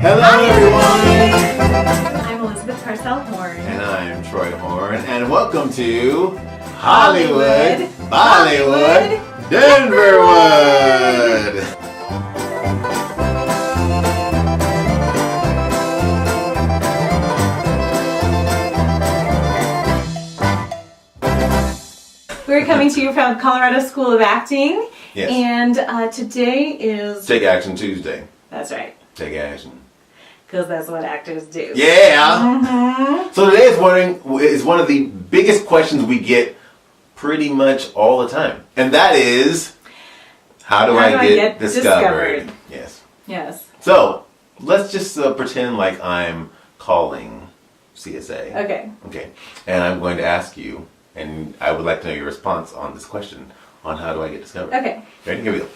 Hello, everyone! I'm Elizabeth Parcell Horn. And I'm Troy Horn, and welcome to Hollywood, Bollywood, Denverwood! We're coming to you from Colorado School of Acting. Yes. And today is... Take Action Tuesday. That's right. Take action. Because that's what actors do. Yeah! Mm-hmm. So today is one of the biggest questions we get pretty much all the time. And that is, how do I get discovered? Yes. Yes. So, let's just pretend like I'm calling CSA. Okay. Okay. And I'm going to ask you, and I would like to know your response on this question, on how do I get discovered. Okay. Ready? Here we go.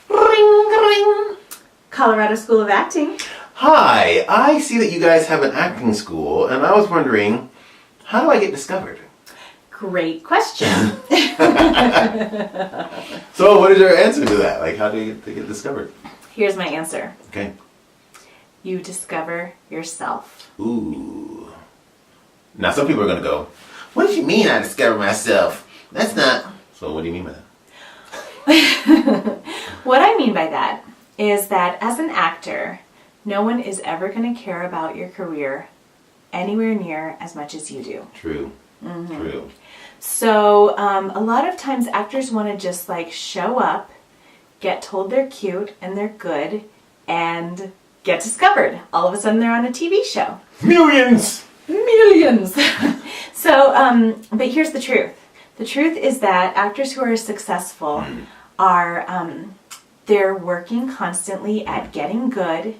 Ring, ring. Colorado School of Acting. Hi, I see that you guys have an acting school, and I was wondering, how do I get discovered? Great question. So, what is your answer to that? Like, how do you get discovered? Here's my answer. Okay. You discover yourself. Ooh. Now, some people are going to go, what do you mean I discover myself? That's not... So, what do you mean by that? What I mean by that is that as an actor, no one is ever going to care about your career anywhere near as much as you do. True. Mm-hmm. True. So a lot of times actors want to just like show up, get told they're cute and they're good, and get discovered. All of a sudden they're on a TV show. Millions! Millions! So, but here's the truth. The truth is that actors who are successful are, they're working constantly at getting good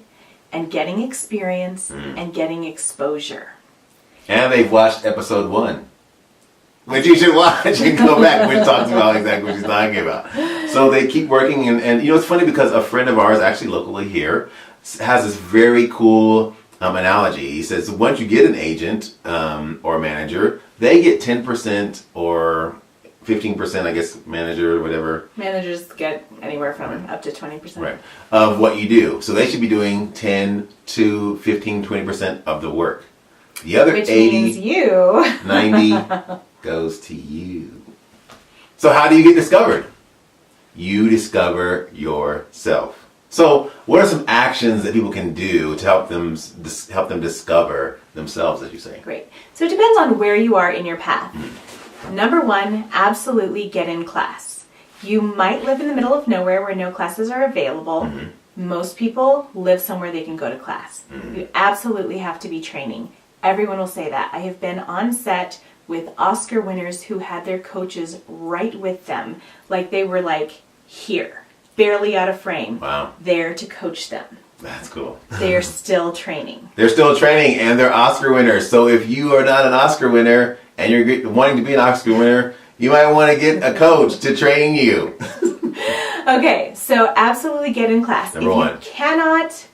and getting experience and getting exposure. And they've watched episode 1. Which you should watch and go back, which talks about exactly what she's talking about. So they keep working, and you know, it's funny because a friend of ours, actually locally here, has this very cool analogy. He says, once you get an agent or a manager, they get 10% or 15%, I guess, manager or whatever. Managers get anywhere from up to 20%. Right. Of what you do. So they should be doing 10 to 15, 20% of the work. The other Which 80, means you. 90 goes to you. So how do you get discovered? You discover yourself. So what are some actions that people can do to help them discover themselves, as you say? Great. So it depends on where you are in your path. Number one, absolutely get in class. You might live in the middle of nowhere where no classes are available. Most people live somewhere they can go to class. You absolutely have to be training. Everyone will say that. I have been on set with Oscar winners who had their coaches right with them. Like they were like here, barely out of frame. Wow. There to coach them. That's cool. They're still training. They're still training, and they're Oscar winners. So if you are not an Oscar winner and you're wanting to be an Oscar winner, you might want to get a coach to train you. Okay, so absolutely get in class. Number one. If you cannot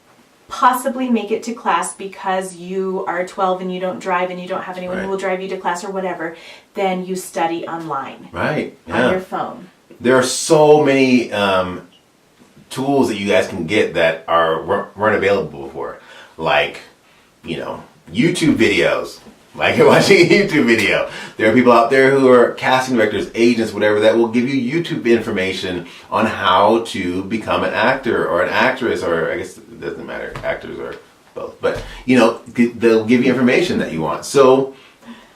possibly make it to class because you are 12 and you don't drive and you don't have anyone who will drive you to class or whatever, then you study online. Right. On Yeah. your phone. There are so many tools that you guys can get that weren't available before. Like, you know, YouTube videos. Like you're watching a YouTube video. There are people out there who are casting directors, agents, whatever, that will give you YouTube information on how to become an actor or an actress, or I guess it doesn't matter, actors or both. But, you know, they'll give you information that you want. So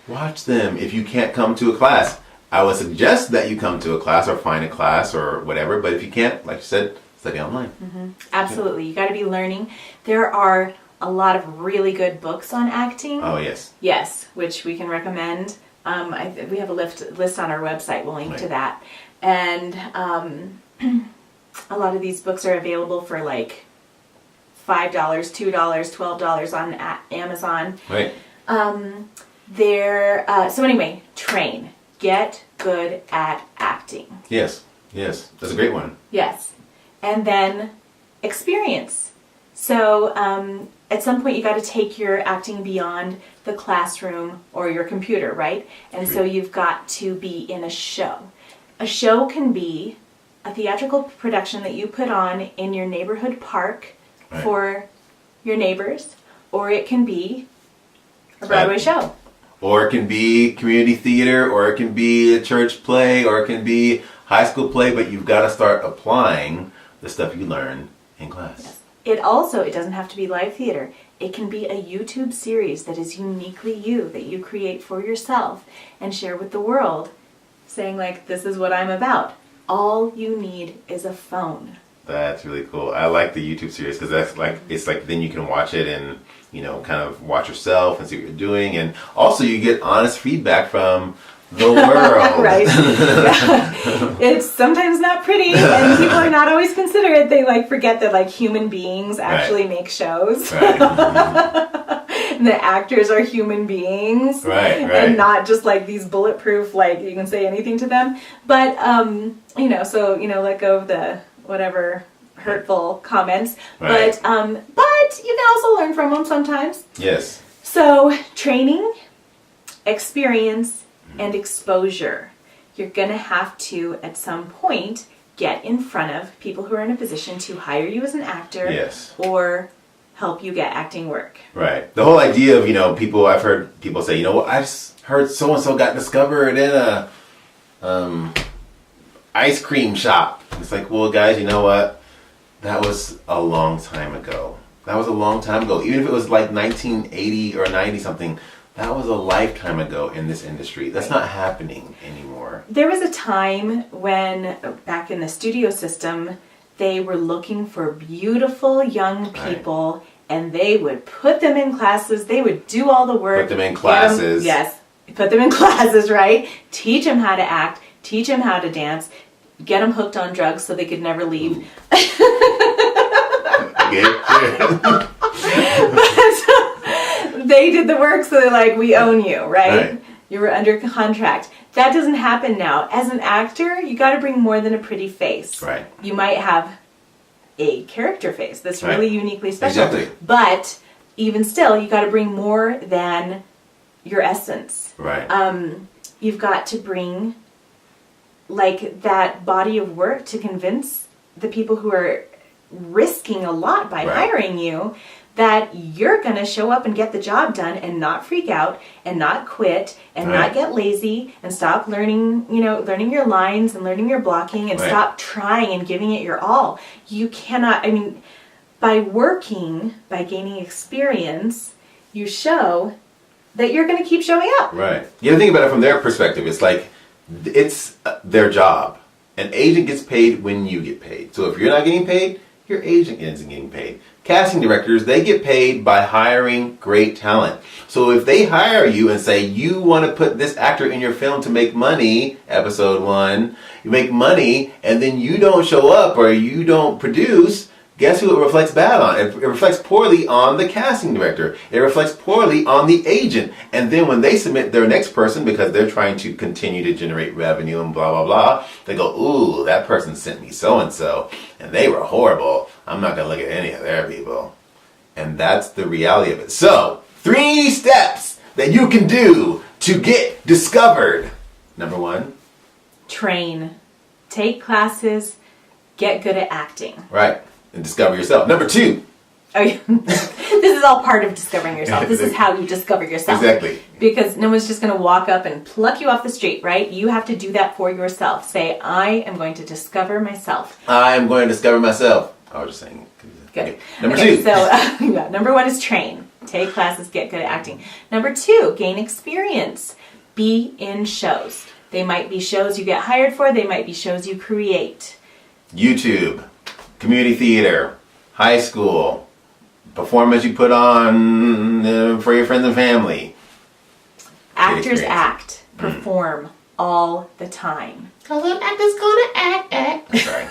watch them. If you can't come to a class, I would suggest that you come to a class or find a class or whatever. But if you can't, like you said, study online. Absolutely. You got to be learning. There are a lot of really good books on acting. Oh, yes. Yes, which we can recommend. We have a list on our website. We'll link to that. And a lot of these books are available for like $5, $2, $12 on Amazon. Right. So anyway, train. Get good at acting. Yes. Yes. That's a great one. Yes. And then experience. So at some point you got to take your acting beyond the classroom or your computer, right? And so you've got to be in a show. A show can be a theatrical production that you put on in your neighborhood park for your neighbors, or it can be a Broadway show. Or it can be community theater, or it can be a church play, or it can be high school play, but you've got to start applying the stuff you learn in class. Yes. It doesn't have to be live theater. It can be a YouTube series that is uniquely you, that you create for yourself and share with the world, saying like, this is what I'm about. All you need is a phone. That's really cool. I like the YouTube series because that's like, it's like then you can watch it and, you know, kind of watch yourself and see what you're doing. And also you get honest feedback from the world. Right. Yeah. It's sometimes not pretty and people are not always considerate. They like forget that like human beings actually make shows. Right. And the actors are human beings. Right. And not just like these bulletproof, like you can say anything to them. But, you know, so, you know, let go of the whatever hurtful comments. Right. But you can also learn from them sometimes. Yes. So training, experience, and exposure. You're going to have to, at some point, get in front of people who are in a position to hire you as an actor. Yes. Or help you get acting work. Right. The whole idea of, you know, I've heard people say, you know what, I just heard so-and-so got discovered in a ice cream shop. It's like, well, guys, you know what? That was a long time ago. Even if it was like 1980 or 90 something, that was a lifetime ago in this industry. That's not happening anymore. There was a time when, back in the studio system, they were looking for beautiful young people, right. And they would put them in classes. They would do all the work. Put them in classes. Put them in classes, right? Teach them how to act. Teach them how to dance. Get them hooked on drugs so they could never leave. But they did the work, so they're like, we own you, right? You were under contract. That doesn't happen now. As an actor, you got to bring more than a pretty face. Right. You might have a character face that's really uniquely special. Exactly. But even still, you got to bring more than your essence. Right. You've got to bring like that body of work to convince the people who are risking a lot by hiring you that you're going to show up and get the job done and not freak out and not quit and not get lazy and stop learning your lines and learning your blocking and stop trying and giving it your all. You cannot, by working, by gaining experience, you show that you're going to keep showing up. Right. You have to think about it from their perspective. It's like, it's their job. An agent gets paid when you get paid. So if you're not getting paid, your agent isn't getting paid. Casting directors, they get paid by hiring great talent. So if they hire you and say, you want to put this actor in your film to make money, episode 1, you make money, and then you don't show up or you don't produce, guess who it reflects bad on? It reflects poorly on the casting director. It reflects poorly on the agent. And then when they submit their next person, because they're trying to continue to generate revenue and blah, blah, blah, they go, ooh, that person sent me so-and-so, and they were horrible. I'm not going to look at any of their people. And that's the reality of it. So, 3 steps that you can do to get discovered. Number 1. Train. Take classes. Get good at acting. Right. And discover yourself. Number 2. Oh, yeah. This is all part of discovering yourself. This is how you discover yourself. Exactly. Because no one's just going to walk up and pluck you off the street, right? You have to do that for yourself. Say, I am going to discover myself. I am going to discover myself. I was just saying. Good. Okay. Number 2. So, number 1 is train. Take classes, get good at acting. Number 2, gain experience. Be in shows. They might be shows you get hired for. They might be shows you create. YouTube, community theater, high school, performance you put on for your friends and family. Actors act, perform all the time. Because an actor's gonna act. Sorry.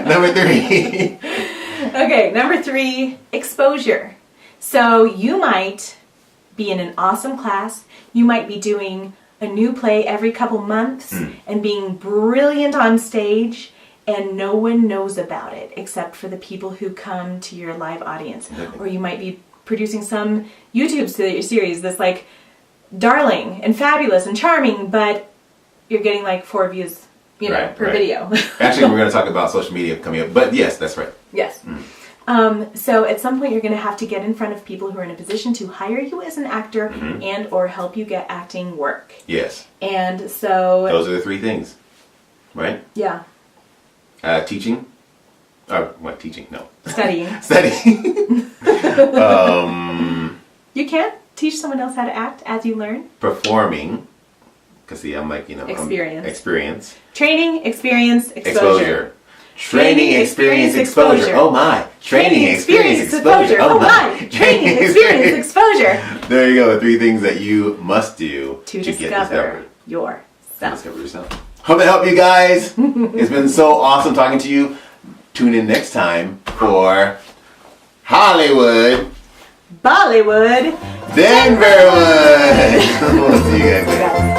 Number 3. Okay, number 3, exposure. So you might be in an awesome class. You might be doing a new play every couple months and being brilliant on stage, and no one knows about it except for the people who come to your live audience. Or you might be producing some YouTube series that's like darling and fabulous and charming, but you're getting like 4 views, per video. Actually, we're going to talk about social media coming up, but yes, that's right. Yes. So at some point you're going to have to get in front of people who are in a position to hire you as an actor and or help you get acting work. Yes. And so... Those are the three things, right? Yeah. Teaching. What, teaching? No. Studying. Studying. You can't teach someone else how to act as you learn. Performing. Because see, I'm like, Experience. Experience. Training, experience, exposure. Training, experience, exposure. Oh my. Training, experience, exposure. Oh my. Training, experience, exposure. There you go. The three things that you must do to get discover discovered. yourself. Discover yourself. Hope that helped you guys. It's been so awesome talking to you. Tune in next time for Hollywood, Bollywood, Denverwood. We'll see you guys later.